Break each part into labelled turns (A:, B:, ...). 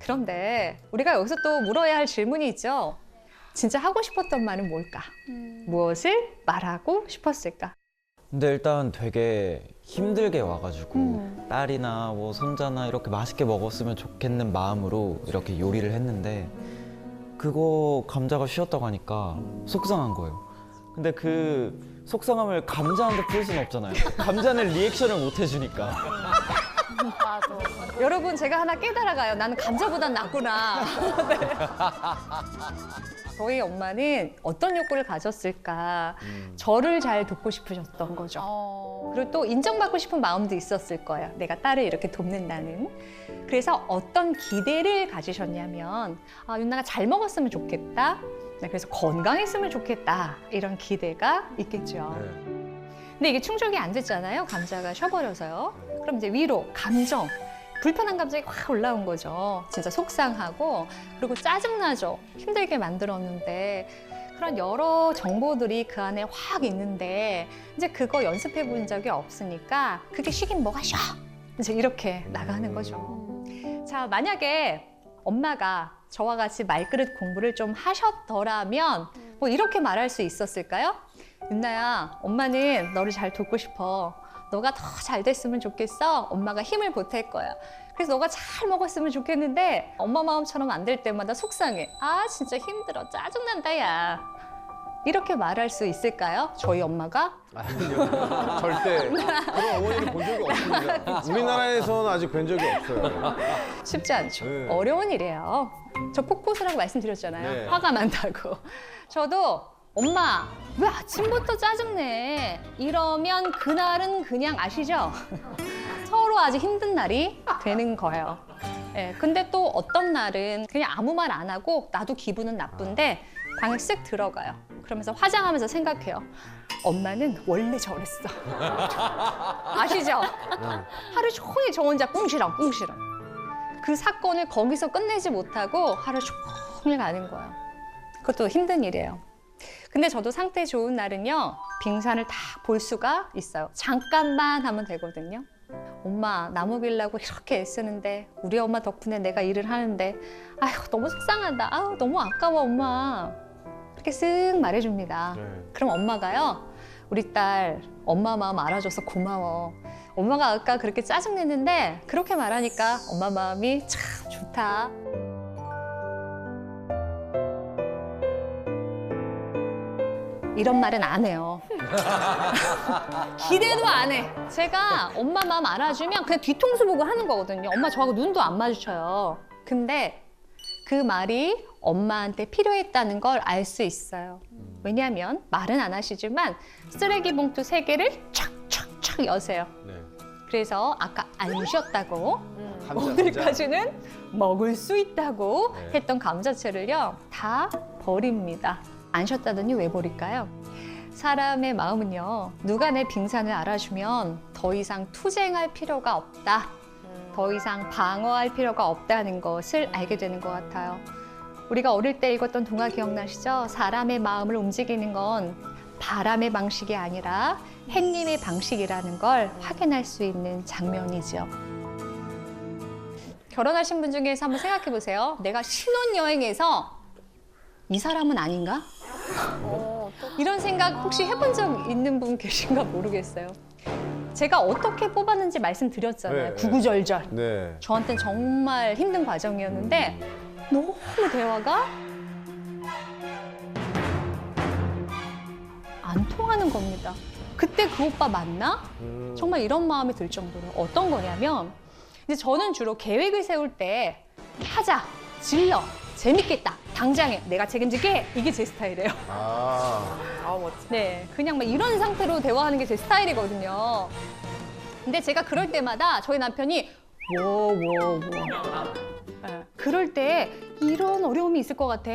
A: 그런데 우리가 여기서 또 물어야 할 질문이 있죠. 진짜 하고 싶었던 말은 뭘까? 무엇을 말하고 싶었을까?
B: 근데 일단 되게 힘들게 와가지고 딸이나 뭐 손자나 이렇게 맛있게 먹었으면 좋겠는 마음으로 이렇게 요리를 했는데 그거 감자가 쉬었다고 하니까 속상한 거예요. 근데 그 속상함을 감자한테 풀 수는 없잖아요. 감자는 리액션을 못 해주니까.
A: 여러분 제가 하나 깨달아가요. 나는 감자보단 낫구나. 네. 저희 엄마는 어떤 욕구를 가졌을까? 저를 잘 돕고 싶으셨던 거죠. 그리고 또 인정받고 싶은 마음도 있었을 거예요. 내가 딸을 이렇게 돕는다는. 그래서 어떤 기대를 가지셨냐면 윤나가 잘 먹었으면 좋겠다. 네, 그래서 건강했으면 좋겠다. 이런 기대가 있겠죠.
C: 네.
A: 근데 이게 충족이 안 됐잖아요. 감자가 쉬어버려서요. 그럼 이제 위로, 감정. 불편한 감정이 확 올라온 거죠. 진짜 속상하고 그리고 짜증나죠. 힘들게 만들었는데 그런 여러 정보들이 그 안에 확 있는데 이제 그거 연습해 본 적이 없으니까 그게 쉬긴 뭐가 쉬어. 이제 이렇게 나가는 거죠. 자, 만약에 엄마가 저와 같이 말그릇 공부를 좀 하셨더라면 뭐 이렇게 말할 수 있었을까요? 윤나야, 엄마는 너를 잘 돕고 싶어. 너가 더 잘 됐으면 좋겠어. 엄마가 힘을 보탤 거야. 그래서 너가 잘 먹었으면 좋겠는데 엄마 마음처럼 안 될 때마다 속상해. 아, 진짜 힘들어. 짜증난다, 야. 이렇게 말할 수 있을까요? 저희 엄마가?
C: 아니요. 절대 그런 어머니를 본 적이 없습니다. 우리나라에서는 아직 뵌 적이 없어요.
A: 쉽지 않죠.
C: 네.
A: 어려운 일이에요. 저 폭포수라고 말씀드렸잖아요.
C: 네.
A: 화가 난다고. 저도 엄마, 왜 아침부터 짜증내? 이러면 그날은 그냥 아시죠? 서로 아주 힘든 날이 되는 거예요. 예, 근데 또 어떤 날은 그냥 아무 말 안 하고 나도 기분은 나쁜데 방에 쓱 들어가요. 그러면서 화장하면서 생각해요. 엄마는 원래 저랬어. 아시죠? 하루 종일 저 혼자 꿍시렁 꿍시렁. 그 사건을 거기서 끝내지 못하고 하루 종일 가는 거예요. 그것도 힘든 일이에요. 근데 저도 상태 좋은 날은요, 빙산을 다 볼 수가 있어요. 잠깐만 하면 되거든요. 엄마, 나 먹이려고 이렇게 애쓰는데 우리 엄마 덕분에 내가 일을 하는데 아휴, 너무 속상하다. 아우, 너무 아까워, 엄마. 그렇게 쓱 말해줍니다.
C: 네.
A: 그럼 엄마가요, 우리 딸 엄마 마음 알아줘서 고마워. 엄마가 아까 그렇게 짜증냈는데 그렇게 말하니까 엄마 마음이 참 좋다. 이런 말은 안 해요. 기대도 안 해. 제가 엄마 마음 알아주면 그냥 뒤통수 보고 하는 거거든요. 엄마 저하고 눈도 안 마주쳐요. 근데 그 말이 엄마한테 필요했다는 걸 알 수 있어요. 왜냐하면 말은 안 하시지만 쓰레기 봉투 3개를 촥촥촥 여세요.
C: 네.
A: 그래서 아까 안 쉬었다고
C: 감자,
A: 오늘까지는 먹을 수 있다고
C: 네.
A: 했던 감자채를요 다 버립니다. 안 쉬었다더니 왜 버릴까요? 사람의 마음은요 누가 내 빙산을 알아주면 더 이상 투쟁할 필요가 없다. 더 이상 방어할 필요가 없다는 것을 알게 되는 것 같아요. 우리가 어릴 때 읽었던 동화 기억나시죠? 사람의 마음을 움직이는 건 바람의 방식이 아니라 햇님의 방식이라는 걸 확인할 수 있는 장면이죠. 결혼하신 분 중에서 한번 생각해 보세요. 내가 신혼여행에서 이 사람은 아닌가? 이런 생각 혹시 해본 적 있는 분 계신가 모르겠어요. 제가 어떻게 뽑았는지 말씀드렸잖아요.
C: 네,
A: 구구절절.
C: 네.
A: 저한테는 정말 힘든 과정이었는데 너무 대화가 안 통하는 겁니다. 그때 그 오빠 맞나? 정말 이런 마음이 들 정도로 어떤 거냐면 이제 저는 주로 계획을 세울 때 하자, 질러, 재밌겠다, 당장에 내가 책임질게 이게 제 스타일이에요.
C: 아,
D: 멋지.
A: 네, 그냥 막 이런 상태로 대화하는 게 제 스타일이거든요. 근데 제가 그럴 때마다 저희 남편이 네, 그럴 때 이런 어려움이 있을 것 같아.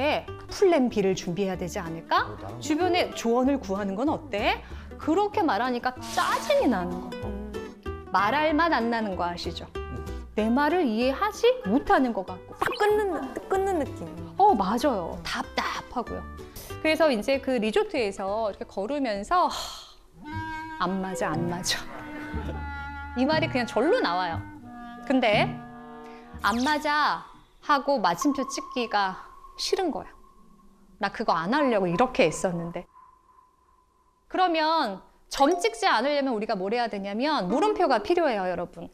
A: 플랜 B를 준비해야 되지 않을까? 주변에 조언을 구하는 건 어때? 그렇게 말하니까 짜증이 나는 거예요. 말할 맛 안 나는 거 아시죠? 내 말을 이해하지 못하는 것 같고.
D: 딱 끊는 느낌.
A: 맞아요. 답답하고요. 그래서 이제 그 리조트에서 이렇게 걸으면서 안 맞아. 이 말이 그냥 절로 나와요. 근데 안 맞아 하고 마침표 찍기가 싫은 거야. 나 그거 안 하려고 이렇게 애썼는데. 그러면 점 찍지 않으려면 우리가 뭘 해야 되냐면 물음표가 필요해요, 여러분.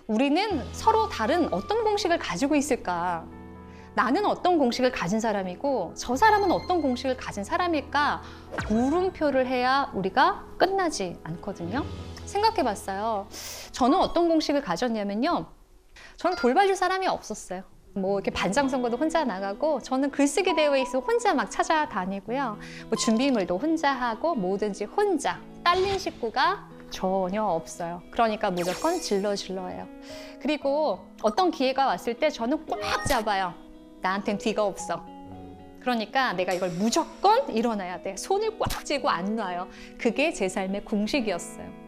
A: 우리는 서로 다른 어떤 공식을 가지고 있을까? 나는 어떤 공식을 가진 사람이고 저 사람은 어떤 공식을 가진 사람일까? 물음표를 해야 우리가 끝나지 않거든요. 생각해 봤어요. 저는 어떤 공식을 가졌냐면요. 저는 돌봐줄 사람이 없었어요. 뭐 이렇게 반장 선거도 혼자 나가고 저는 글쓰기 대회에 있어 혼자 막 찾아다니고요. 뭐 준비물도 혼자 하고 뭐든지 혼자. 딸린 식구가 전혀 없어요. 그러니까 무조건 질러해요. 그리고 어떤 기회가 왔을 때 저는 꽉 잡아요. 나한텐 뒤가 없어. 그러니까 내가 이걸 무조건 일어나야 돼. 손을 꽉 쥐고 안 놔요. 그게 제 삶의 공식이었어요.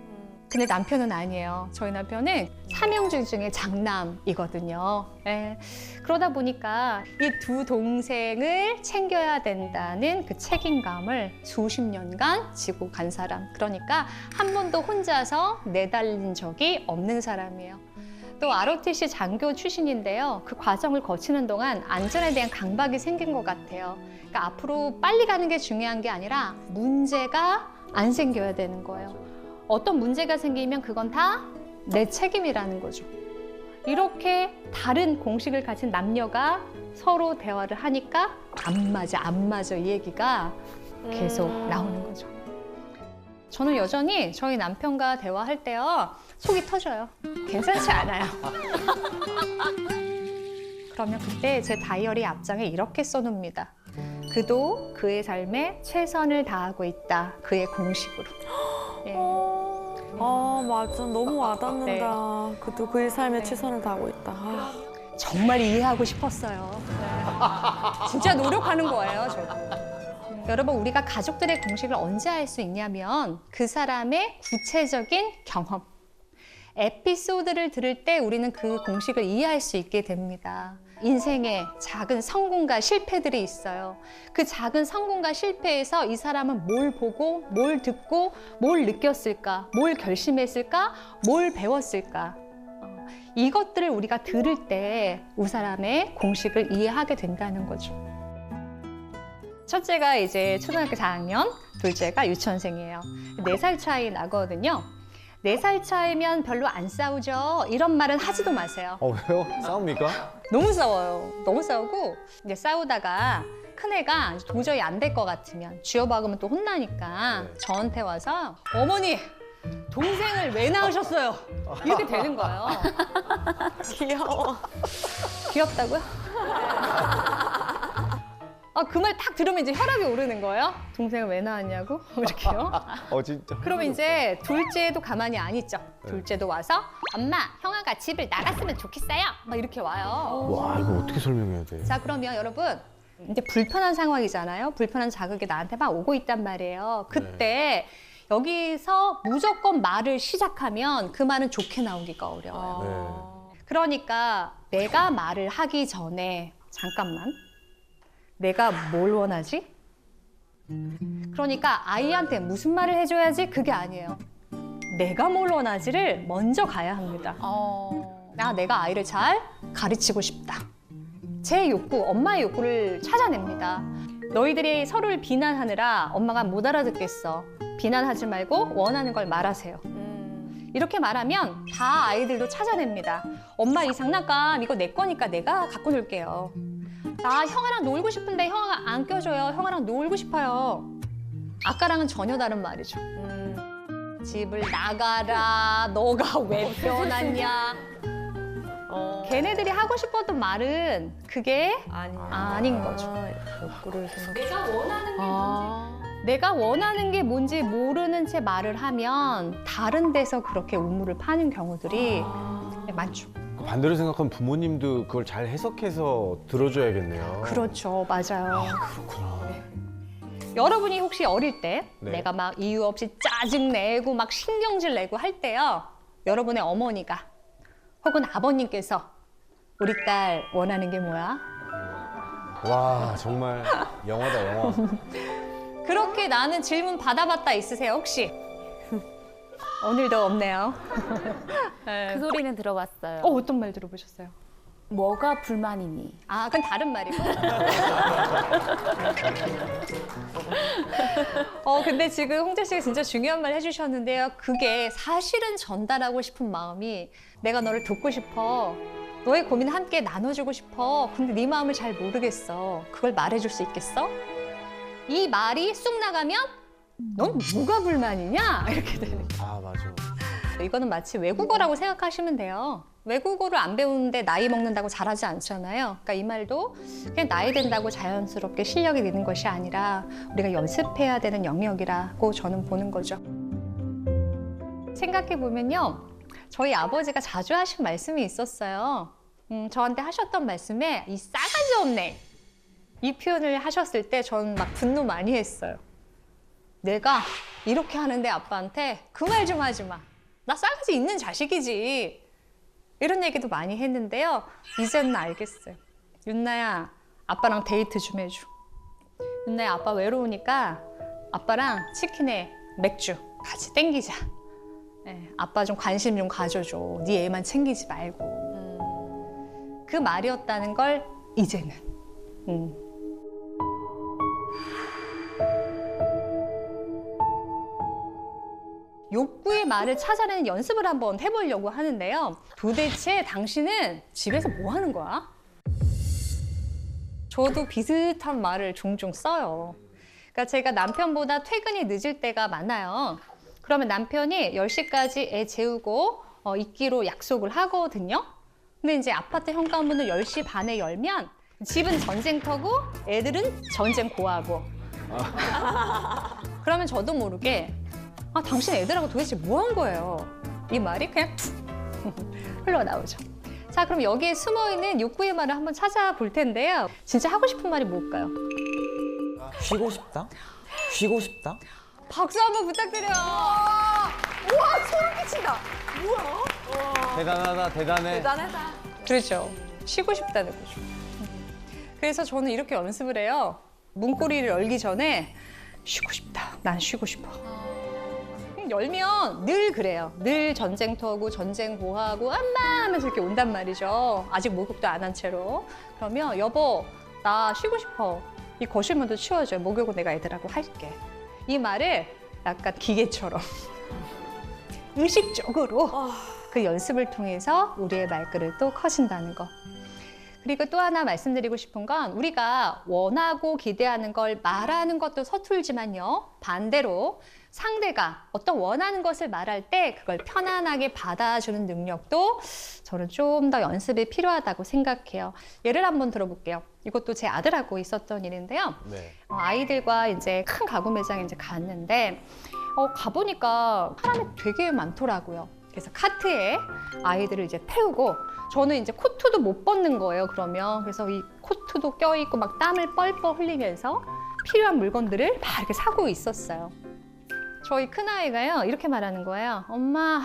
A: 근데 남편은 아니에요. 저희 남편은 삼형제 중에 장남이거든요. 예. 그러다 보니까 이 두 동생을 챙겨야 된다는 그 책임감을 수십 년간 지고 간 사람. 그러니까 한 번도 혼자서 내달린 적이 없는 사람이에요. 또 ROTC 장교 출신인데요. 그 과정을 거치는 동안 안전에 대한 강박이 생긴 것 같아요. 그러니까 앞으로 빨리 가는 게 중요한 게 아니라 문제가 안 생겨야 되는 거예요. 어떤 문제가 생기면 그건 다 내 책임이라는 거죠. 이렇게 다른 공식을 가진 남녀가 서로 대화를 하니까 안 맞아 이 얘기가 계속 나오는 거죠. 저는 여전히 저희 남편과 대화할 때요 속이 터져요. 괜찮지 않아요. 그러면 그때 제 다이어리 앞장에 이렇게 써놓습니다. 그도 그의 삶에 최선을 다하고 있다. 그의 공식으로. 예.
D: 맞아. 너무 와닿는다. 그도 그의 삶에 최선을 다하고 있다.
A: 정말 이해하고 싶었어요. 네. 진짜 노력하는 거예요, 저도. 여러분, 우리가 가족들의 공식을 언제 알 수 있냐면 그 사람의 구체적인 경험, 에피소드를 들을 때 우리는 그 공식을 이해할 수 있게 됩니다. 인생에 작은 성공과 실패들이 있어요. 그 작은 성공과 실패에서 이 사람은 뭘 보고, 뭘 듣고, 뭘 느꼈을까, 뭘 결심했을까, 뭘 배웠을까. 이것들을 우리가 들을 때 이 사람의 공식을 이해하게 된다는 거죠. 첫째가 이제 초등학교 4학년, 둘째가 유치원생이에요. 4살 차이 나거든요. 4살 차이면 별로 안 싸우죠. 이런 말은 하지도 마세요.
C: 왜요? 싸웁니까?
A: 너무 싸워요. 너무 싸우고 이제 싸우다가 큰애가 도저히 안 될 것 같으면 쥐어박으면 또 혼나니까 저한테 와서 어머니 동생을 왜 낳으셨어요? 이렇게 되는 거예요.
D: 귀여워.
A: 귀엽다고요? 그 말 딱 들으면 이제 혈압이 오르는 거예요. 동생을 왜 낳았냐고? 이렇게요.
C: 진짜.
A: 그러면 이제 둘째도 가만히 안 있죠.
C: 네.
A: 둘째도 와서 엄마, 형아가 집을 나갔으면 좋겠어요. 막 이렇게 와요.
C: 와, 이거 어떻게 설명해야 돼?
A: 자, 그러면 여러분 이제 불편한 상황이잖아요. 불편한 자극이 나한테 막 오고 있단 말이에요. 그때 여기서 무조건 말을 시작하면 그 말은 좋게 나오기가 어려워요. 그러니까 내가 말을 하기 전에 잠깐만, 내가 뭘 원하지? 그러니까 아이한테 무슨 말을 해줘야지? 그게 아니에요. 내가 뭘 원하지를 먼저 가야 합니다. 내가 아이를 잘 가르치고 싶다. 제 욕구, 엄마의 욕구를 찾아냅니다. 너희들이 서로를 비난하느라 엄마가 못 알아듣겠어. 비난하지 말고 원하는 걸 말하세요. 이렇게 말하면 다 아이들도 찾아냅니다. 엄마 이 장난감 이거 내 거니까 내가 갖고 놀게요. 나 형아랑 놀고 싶은데 형아가 안 껴줘요. 형아랑 놀고 싶어요. 아까랑은 전혀 다른 말이죠. 집을 나가라. 너가 왜 태어났냐. 걔네들이 하고 싶었던 말은 그게 아닌 거죠.
D: 욕구를 생각.
A: 내가 원하는 게 뭔지 내가 원하는 게 뭔지 모르는 채 말을 하면 다른 데서 그렇게 우물을 파는 경우들이 많죠.
C: 반대로 생각하면 부모님도 그걸 잘 해석해서 들어줘야겠네요.
A: 그렇죠. 맞아요.
C: 그렇구나.
A: 여러분이 혹시 어릴 때
C: 네.
A: 내가 막 이유 없이 짜증내고 막 신경질 내고 할 때요. 여러분의 어머니가 혹은 아버님께서 우리 딸 원하는 게 뭐야?
C: 와, 정말 영화다, 영화.
A: 그렇게 나는 질문 받아봤다 있으세요, 혹시? 오늘도 없네요. 네.
E: 그 소리는 들어봤어요.
A: 어떤 말 들어보셨어요?
E: 뭐가 불만이니?
A: 그건 다른 말이고. 근데 지금 홍재 씨가 진짜 중요한 말 해주셨는데요. 그게 사실은 전달하고 싶은 마음이 내가 너를 돕고 싶어. 너의 고민 함께 나눠주고 싶어. 근데 네 마음을 잘 모르겠어. 그걸 말해줄 수 있겠어? 이 말이 쑥 나가면 넌 뭐가 불만이냐? 이렇게 되는 거예요.
C: 맞아.
A: 이거는 마치 외국어라고 생각하시면 돼요. 외국어를 안 배우는데 나이 먹는다고 잘하지 않잖아요. 그러니까 이 말도 그냥 나이 된다고 자연스럽게 실력이 느는 것이 아니라 우리가 연습해야 되는 영역이라고 저는 보는 거죠. 생각해 보면요. 저희 아버지가 자주 하신 말씀이 있었어요. 저한테 하셨던 말씀에 이 싸가지 없네. 이 표현을 하셨을 때 저는 막 분노 많이 했어요. 내가 이렇게 하는데 아빠한테 그 말 좀 하지 마. 나 싸가지 있는 자식이지. 이런 얘기도 많이 했는데요. 이제는 알겠어요. 윤나야, 아빠랑 데이트 좀 해줘. 윤나야, 아빠 외로우니까 아빠랑 치킨에 맥주 같이 땡기자. 아빠 좀 관심 좀 가져줘. 네 애만 챙기지 말고. 그 말이었다는 걸 이제는. 욕구의 말을 찾아내는 연습을 한번 해보려고 하는데요. 도대체 당신은 집에서 뭐 하는 거야? 저도 비슷한 말을 종종 써요. 그러니까 제가 남편보다 퇴근이 늦을 때가 많아요. 그러면 남편이 10시까지 애 재우고 있기로 약속을 하거든요. 근데 이제 아파트 현관문을 10시 반에 열면 집은 전쟁터고 애들은 전쟁고하고. 그러면 저도 모르게 당신 애들하고 도대체 뭐 한 거예요? 이 말이 그냥 툭 흘러나오죠. 자, 그럼 여기에 숨어있는 욕구의 말을 한번 찾아볼 텐데요. 진짜 하고 싶은 말이 뭘까요?
B: 쉬고 싶다? 쉬고 싶다?
A: 박수 한번 부탁드려요. 우와, 소름 끼친다.
C: 대단하다, 대단해.
D: 대단하다.
A: 그렇죠. 쉬고 싶다는 거죠. 그래서 저는 이렇게 연습을 해요. 문고리를 열기 전에 쉬고 싶다. 난 쉬고 싶어. 열면 늘 그래요. 늘 전쟁터고 전쟁고하고 엄마 하면서 이렇게 온단 말이죠. 아직 목욕도 안 한 채로. 그러면 여보, 나 쉬고 싶어. 이 거실문도 치워줘요. 목욕은 내가 애들하고 할게. 이 말을 약간 기계처럼 의식적으로 그 연습을 통해서 우리의 말그릇도 커진다는 거. 그리고 또 하나 말씀드리고 싶은 건 우리가 원하고 기대하는 걸 말하는 것도 서툴지만요. 반대로 상대가 어떤 원하는 것을 말할 때 그걸 편안하게 받아주는 능력도 저는 좀 더 연습이 필요하다고 생각해요. 예를 한번 들어볼게요. 이것도 제 아들하고 있었던 일인데요.
C: 네.
A: 아이들과 이제 큰 가구 매장에 이제 갔는데 가보니까 사람이 되게 많더라고요. 그래서 카트에 아이들을 이제 태우고 저는 이제 코트도 못 벗는 거예요. 그러면 그래서 이 코트도 껴입고 막 땀을 뻘뻘 흘리면서 필요한 물건들을 막 이렇게 사고 있었어요. 저희 큰아이가요 이렇게 말하는 거예요. 엄마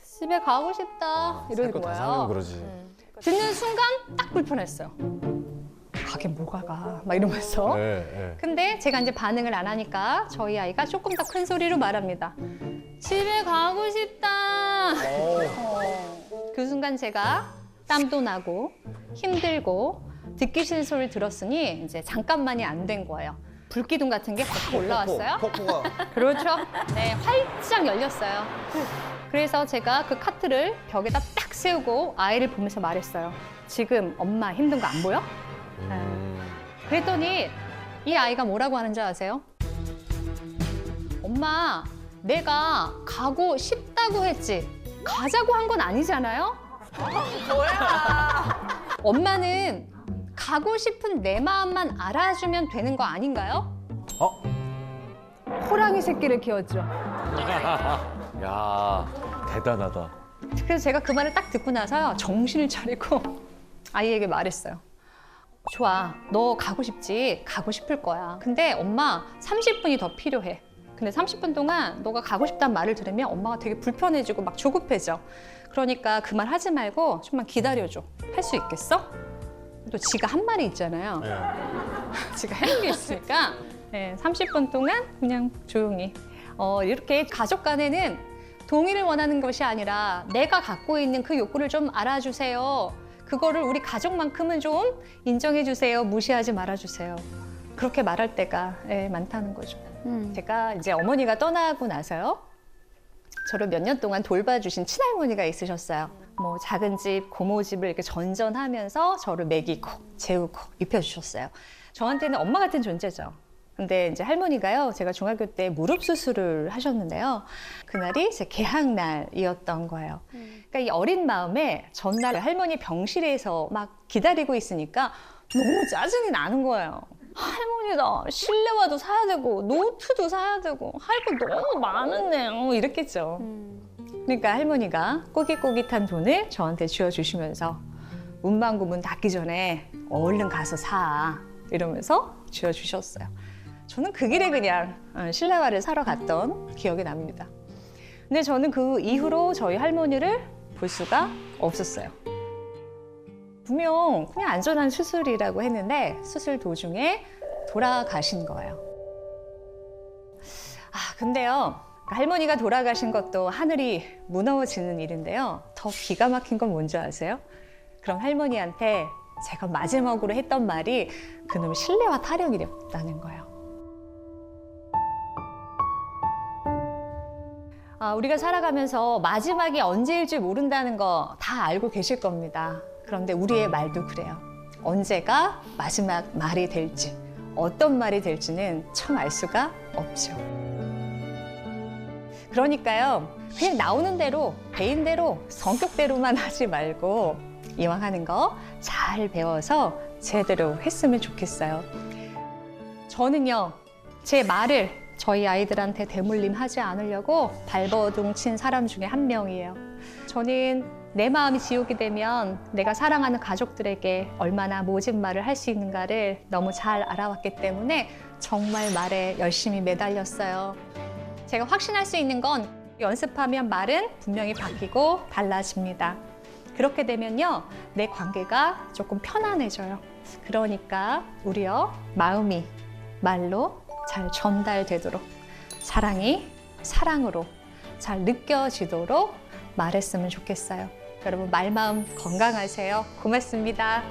A: 집에 가고 싶다 이러는
C: 다 사면
A: 거예요.
C: 그러지.
A: 듣는 순간 딱 불편했어요. 가긴 뭐가 가 막 이러면서.
C: 네.
A: 근데 제가 이제 반응을 안 하니까 저희 아이가 조금 더 큰 소리로 말합니다. 집에 가고 싶다. 그 순간 제가 땀도 나고 힘들고 듣기 싫은 소리를 들었으니 이제 잠깐만이 안 된 거예요. 불기둥 같은 게 확 올라왔어요.
C: 폭포가.
A: 그렇죠. 네, 활짝 열렸어요. 그래서 제가 그 카트를 벽에다 딱 세우고 아이를 보면서 말했어요. 지금 엄마 힘든 거 안 보여? 그랬더니 이 아이가 뭐라고 하는지 아세요? 엄마, 내가 가고 싶다고 했지. 가자고 한 건 아니잖아요? 뭐야? 엄마는 가고 싶은 내 마음만 알아주면 되는 거 아닌가요? 호랑이 새끼를 키웠죠.
F: 야, 대단하다.
A: 그래서 제가 그 말을 딱 듣고 나서요. 정신을 차리고 아이에게 말했어요. 좋아, 너 가고 싶지? 가고 싶을 거야. 근데 엄마 30분이 더 필요해. 근데 30분 동안 너가 가고 싶다는 말을 들으면 엄마가 되게 불편해지고 막 조급해져. 그러니까 그 말 하지 말고 좀만 기다려줘. 할 수 있겠어? 또 지가 한 말이 있잖아요.
C: 네.
A: 지가 하는 게 있으니까 네, 30분 동안 그냥 조용히. 이렇게 가족 간에는 동의를 원하는 것이 아니라 내가 갖고 있는 그 욕구를 좀 알아주세요. 그거를 우리 가족만큼은 좀 인정해 주세요. 무시하지 말아 주세요. 그렇게 말할 때가 많다는 거죠. 제가 이제 어머니가 떠나고 나서요. 저를 몇 년 동안 돌봐주신 친할머니가 있으셨어요. 뭐 작은 집, 고모 집을 이렇게 전전하면서 저를 먹이고 재우고 입혀주셨어요. 저한테는 엄마 같은 존재죠. 근데 이제 할머니가요, 제가 중학교 때 무릎 수술을 하셨는데요. 그날이 제 개학날이었던 거예요. 그러니까 이 어린 마음에 전날 할머니 병실에서 막 기다리고 있으니까 너무 짜증이 나는 거예요. 할머니다, 실내화도 사야 되고 노트도 사야 되고 할 거 너무 많은데 이랬겠죠. 그러니까 할머니가 꼬깃꼬깃한 돈을 저한테 쥐어주시면서 문방구 문 닫기 전에 얼른 가서 사 이러면서 쥐어주셨어요. 저는 그 길에 그냥 실내화를 사러 갔던 기억이 납니다. 근데 저는 그 이후로 저희 할머니를 볼 수가 없었어요. 분명 그냥 안전한 수술이라고 했는데 수술 도중에 돌아가신 거예요. 근데요. 할머니가 돌아가신 것도 하늘이 무너지는 일인데요. 더 기가 막힌 건 뭔지 아세요? 그럼 할머니한테 제가 마지막으로 했던 말이 그놈 실내화 타령이랬다는 거예요. 우리가 살아가면서 마지막이 언제일지 모른다는 거 다 알고 계실 겁니다. 그런데 우리의 말도 그래요. 언제가 마지막 말이 될지, 어떤 말이 될지는 참 알 수가 없죠. 그러니까요, 그냥 나오는 대로, 배인 대로, 성격대로만 하지 말고 이왕 하는 거 잘 배워서 제대로 했으면 좋겠어요. 저는요, 제 말을 저희 아이들한테 대물림하지 않으려고 발버둥 친 사람 중에 한 명이에요. 저는 내 마음이 지옥이 되면 내가 사랑하는 가족들에게 얼마나 모진 말을 할 수 있는가를 너무 잘 알아왔기 때문에 정말 말에 열심히 매달렸어요. 제가 확신할 수 있는 건 연습하면 말은 분명히 바뀌고 달라집니다. 그렇게 되면요, 내 관계가 조금 편안해져요. 그러니까 우리요, 마음이 말로 잘 전달되도록, 사랑이 사랑으로 잘 느껴지도록 말했으면 좋겠어요. 여러분, 말마음 건강하세요. 고맙습니다.